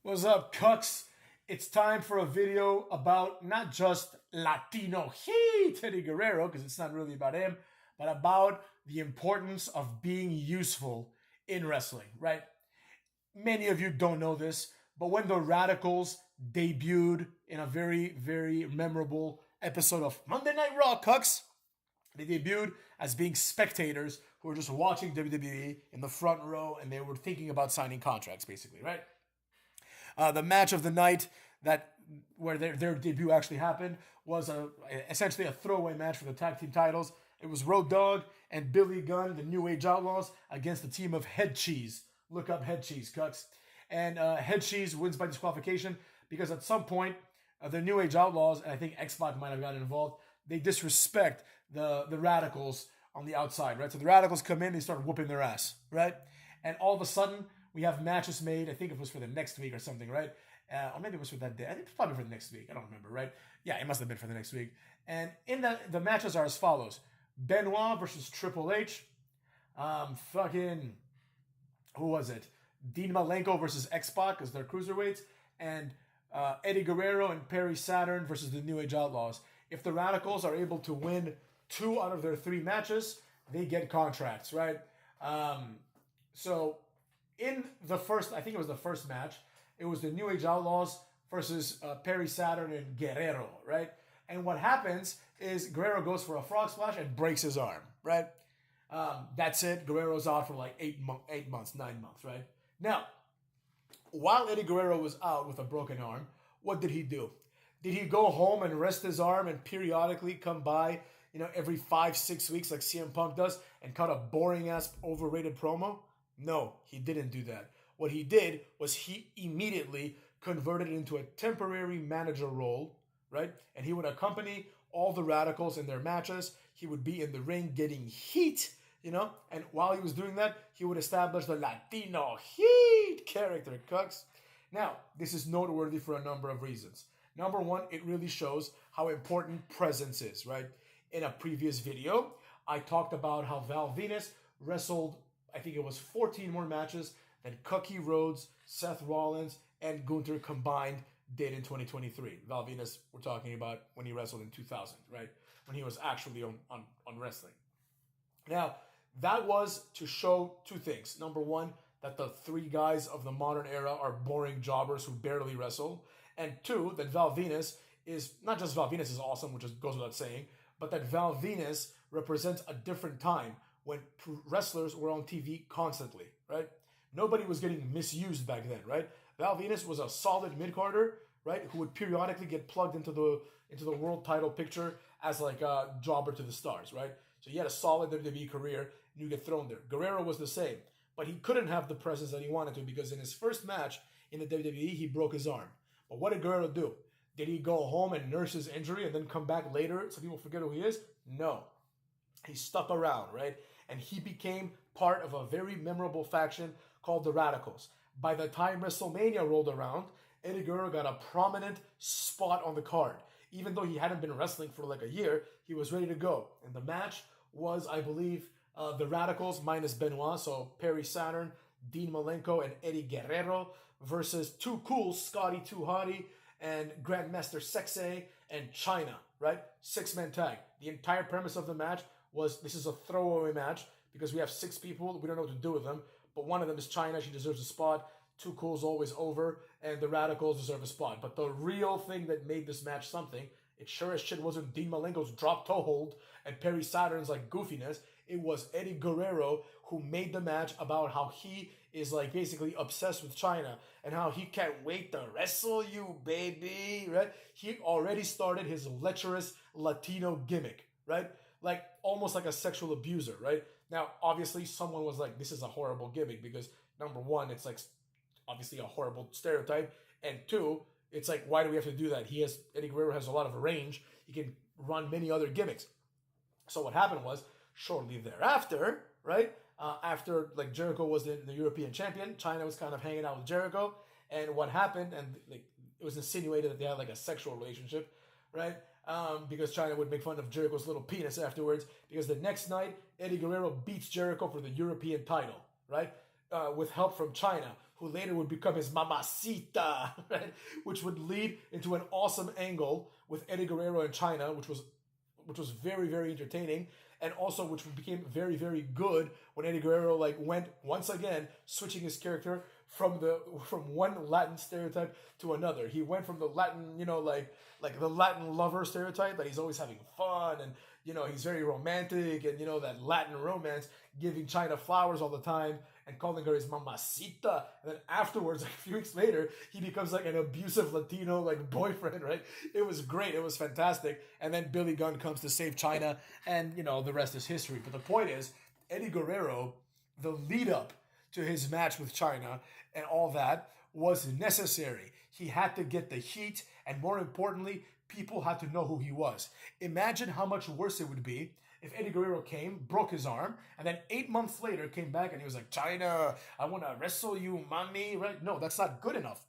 What's up, cucks? It's time for a video about not just Latino Heat, Eddie Guerrero, because it's not really about him, but about the importance of being useful in wrestling, right? Many of you don't know this, but when the Radicals debuted in a very, very memorable episode of Monday Night Raw, cucks, they debuted as being spectators who were just watching WWE in the front row and they were thinking about signing contracts, basically, right? The match of the night where their debut actually happened was essentially a throwaway match for the tag team titles. It was Road Dogg and Billy Gunn, the New Age Outlaws, against the team of Head Cheese. Look up Head Cheese, cucks. And Head Cheese wins by disqualification because at some point, the New Age Outlaws, and I think X-Pac might have gotten involved, they disrespect the Radicals on the outside, right? So the Radicals come in, they start whooping their ass, right? And all of a sudden, we have matches made. I think it was for the next week or something, right? Or maybe it was for that day. I think it's probably for the next week. I don't remember, right? Yeah, it must have been for the next week. And in the matches are as follows: Benoit versus Triple H. Who was it? Dean Malenko versus X-Pac because they're cruiserweights, and Eddie Guerrero and Perry Saturn versus the New Age Outlaws. If the Radicals are able to win 2 out of their 3 matches, they get contracts, right? So in the first, I think it was the first match, it was the New Age Outlaws versus Perry Saturn and Guerrero, right? And what happens is Guerrero goes for a frog splash and breaks his arm, right? That's it. Guerrero's out for like 9 months, right? Now, while Eddie Guerrero was out with a broken arm, what did he do? Did he go home and rest his arm and periodically come by, every 5-6 weeks like CM Punk does and cut a boring-ass overrated promo? No, he didn't do that. What he did was he immediately converted it into a temporary manager role, right? And he would accompany all the Radicals in their matches. He would be in the ring getting heat, and while he was doing that, he would establish the Latino Heat character, cucks. Now, this is noteworthy for a number of reasons. Number one, it really shows how important presence is, right? In a previous video, I talked about how Val Venus wrestled, I think it was 14 more matches than Cookie Rhodes, Seth Rollins, and Gunther combined did in 2023. Val Venus, we're talking about when he wrestled in 2000, right? When he was actually on wrestling. Now, that was to show 2 things. Number one, that the 3 guys of the modern era are boring jobbers who barely wrestle. And 2, that Val Venus is, not just Val Venus is awesome, which goes without saying, but that Val Venus represents a different time when wrestlers were on TV constantly, right? Nobody was getting misused back then, right? Val Venus was a solid mid-carder, right, who would periodically get plugged into the world title picture as like a jobber to the stars, right? So he had a solid WWE career, and you get thrown there. Guerrero was the same, but he couldn't have the presence that he wanted to because in his first match in the WWE, he broke his arm. But what did Guerrero do? Did he go home and nurse his injury and then come back later so people forget who he is? No. He stuck around, right? And he became part of a very memorable faction called the Radicals. By the time WrestleMania rolled around, Eddie Guerrero got a prominent spot on the card. Even though he hadn't been wrestling for like a year, he was ready to go. And the match was, I believe, the Radicals minus Benoit, so Perry Saturn, Dean Malenko, and Eddie Guerrero versus Too Cool, Scotty Too Hottie, and Grandmaster Sexay, and China, right? 6-man tag. The entire premise of the match was this is a throwaway match because we have 6 people, we don't know what to do with them, but one of them is China, she deserves a spot. Too Cool's always over, and the Radicals deserve a spot. But the real thing that made this match something, it sure as shit wasn't Dean Malenko's drop toe hold and Perry Saturn's like goofiness. It was Eddie Guerrero who made the match about how he is like basically obsessed with China and how he can't wait to wrestle you, baby, right? He already started his lecherous Latino gimmick, right? Like almost like a sexual abuser, right? Now, obviously, someone was like, this is a horrible gimmick because number one, it's like obviously a horrible stereotype, and 2, it's like, why do we have to do that? Eddie Guerrero has a lot of range. He can run many other gimmicks. So what happened was, shortly thereafter, right, after like Jericho was the European champion, China was kind of hanging out with Jericho, and what happened, and like it was insinuated that they had like a sexual relationship, right? Because China would make fun of Jericho's little penis afterwards, because the next night, Eddie Guerrero beats Jericho for the European title, right? With help from China, who later would become his mamacita, right? Which would lead into an awesome angle with Eddie Guerrero in China, which was very, very entertaining, and also which became very, very good when Eddie Guerrero like went once again switching his character from one Latin stereotype to another. He went from the Latin, like the Latin lover stereotype that he's always having fun and he's very romantic and that Latin romance, giving China flowers all the time and calling her his mamacita. And then afterwards, like a few weeks later, he becomes like an abusive Latino like boyfriend, right? It was great. It was fantastic. And then Billy Gunn comes to save China, and the rest is history. But the point is, Eddie Guerrero, the lead up to his match with China and all that was necessary. He had to get the heat, and more importantly, people had to know who he was. Imagine how much worse it would be if Eddie Guerrero came, broke his arm, and then 8 months later came back and he was like, China, I want to wrestle you, mommy, right? No, that's not good enough.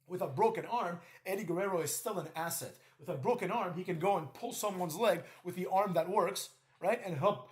With a broken arm, Eddie Guerrero is still an asset. With a broken arm, he can go and pull someone's leg with the arm that works, right? And help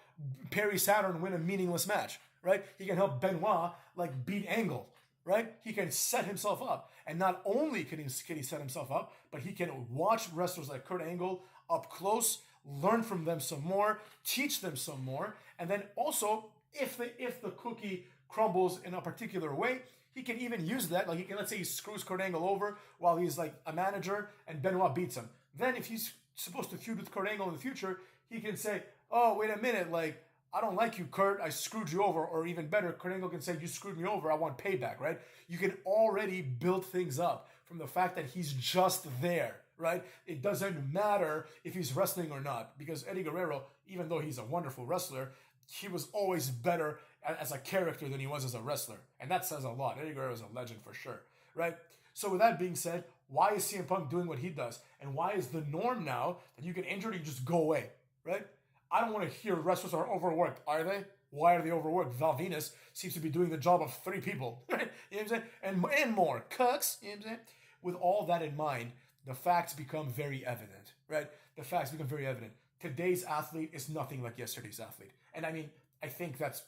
Perry Saturn win a meaningless match, right? He can help Benoit like beat Angle, right? He can set himself up. And not only can he set himself up, but he can watch wrestlers like Kurt Angle up close, learn from them some more, teach them some more, and then also, if the cookie crumbles in a particular way, he can even use that. Like, let's say he screws Kurt Angle over while he's like a manager and Benoit beats him. Then if he's supposed to feud with Kurt Angle in the future, he can say, oh, wait a minute, like, I don't like you, Kurt. I screwed you over. Or even better, Kurt Angle can say, you screwed me over. I want payback, right? You can already build things up from the fact that he's just there, right? It doesn't matter if he's wrestling or not, because Eddie Guerrero, even though he's a wonderful wrestler, he was always better as a character than he was as a wrestler. And that says a lot. Eddie Guerrero is a legend for sure, right? So with that being said, why is CM Punk doing what he does? And why is the norm now that you get injured and you just go away, right? I don't want to hear wrestlers are overworked. Are they? Why are they overworked? Val Venus seems to be doing the job of 3 people. Right? You know what I'm saying? And more. Cucks. You know what I'm saying? With all that in mind, the facts become very evident. Right? The facts become very evident. Today's athlete is nothing like yesterday's athlete. And I mean, I think that's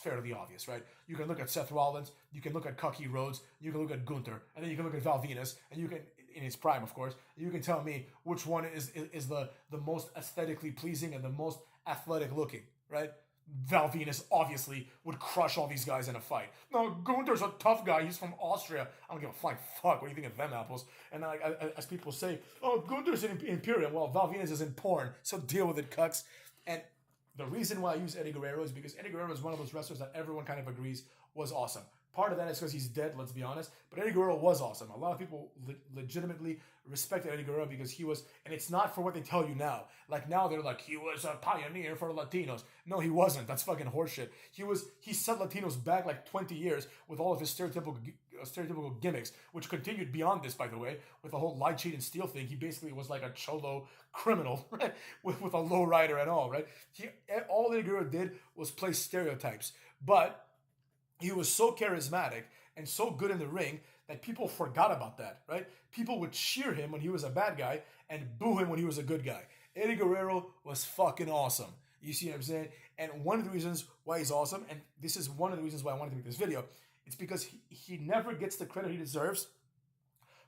fairly obvious, right? You can look at Seth Rollins, you can look at Cookie Rhodes, you can look at Gunther, and then you can look at Val Venus, and you can, in his prime, of course, you can tell me which one is the most aesthetically pleasing and the most athletic looking, right? Val Venus obviously would crush all these guys in a fight. No, Gunther's a tough guy. He's from Austria. I don't give a flying fuck. What do you think of them apples? And as people say, oh, Gunther's in Imperium. Well, Val Venus is in porn, so deal with it, cucks. And the reason why I use Eddie Guerrero is because Eddie Guerrero is one of those wrestlers that everyone kind of agrees was awesome. Part of that is because he's dead, let's be honest. But Eddie Guerrero was awesome. A lot of people legitimately respected Eddie Guerrero because he was, and it's not for what they tell you now. Like now they're like, he was a pioneer for Latinos. No, he wasn't. That's fucking horseshit. He set Latinos back like 20 years with all of his stereotypical gimmicks, which continued beyond this, by the way, with the whole lie, cheat, and steal thing. He basically was like a cholo criminal, right? With a low rider and all, right? All Eddie Guerrero did was play stereotypes. But he was so charismatic and so good in the ring that people forgot about that, right? People would cheer him when he was a bad guy and boo him when he was a good guy. Eddie Guerrero was fucking awesome. You see what I'm saying? And one of the reasons why he's awesome, and this is one of the reasons why I wanted to make this video, it's because he never gets the credit he deserves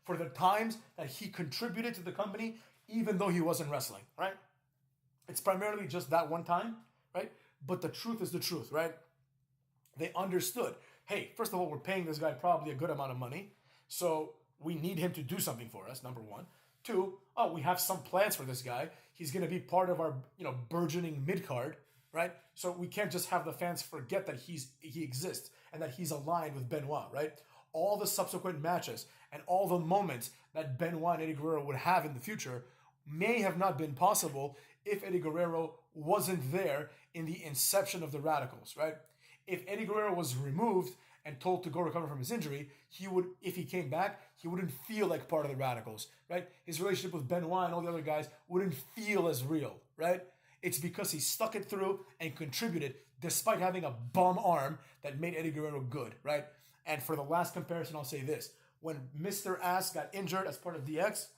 for the times that he contributed to the company, even though he wasn't wrestling, right? It's primarily just that one time, right? But the truth is the truth, right? They understood, hey, first of all, we're paying this guy probably a good amount of money, so we need him to do something for us, number one. 2, we have some plans for this guy. He's going to be part of our, burgeoning mid-card, right? So we can't just have the fans forget that he exists and that he's aligned with Benoit, right? All the subsequent matches and all the moments that Benoit and Eddie Guerrero would have in the future may have not been possible if Eddie Guerrero wasn't there in the inception of the Radicals, right? If Eddie Guerrero was removed and told to go recover from his injury, if he came back, he wouldn't feel like part of the Radicals, right? His relationship with Benoit and all the other guys wouldn't feel as real, right? It's because he stuck it through and contributed despite having a bum arm that made Eddie Guerrero good, right? And for the last comparison, I'll say this. When Mr. Ass got injured as part of DX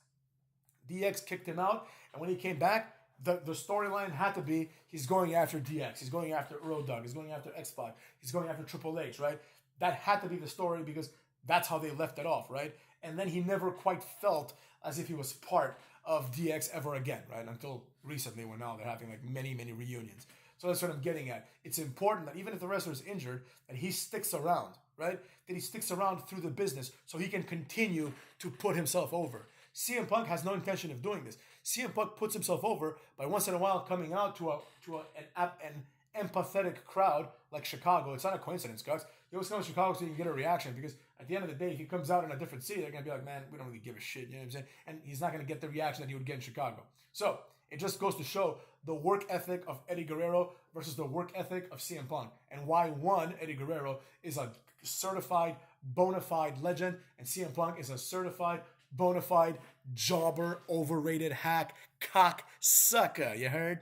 kicked him out, and when he came back, the storyline had to be he's going after DX, he's going after Road Dogg, he's going after X-Pac, he's going after Triple H, right? that had to be the story because that's how they left it off, right? And then he never quite felt as if he was part of DX ever again, right? Until recently, when now they're having like many, many reunions. So that's what I'm getting at. It's important that even if the wrestler is injured, that he sticks around, right? That he sticks around through the business so he can continue to put himself over. CM Punk has no intention of doing this. CM Punk puts himself over by once in a while coming out to an empathetic crowd like Chicago. It's not a coincidence, guys. He always comes to Chicago so you can get a reaction, because at the end of the day, if he comes out in a different city, they're going to be like, man, we don't really give a shit, you know what I'm saying? And he's not going to get the reaction that he would get in Chicago. So it just goes to show the work ethic of Eddie Guerrero versus the work ethic of CM Punk, and why one, Eddie Guerrero, is a certified, bona fide legend, and CM Punk is a certified, bona fide jobber, overrated hack, cock sucker. You heard?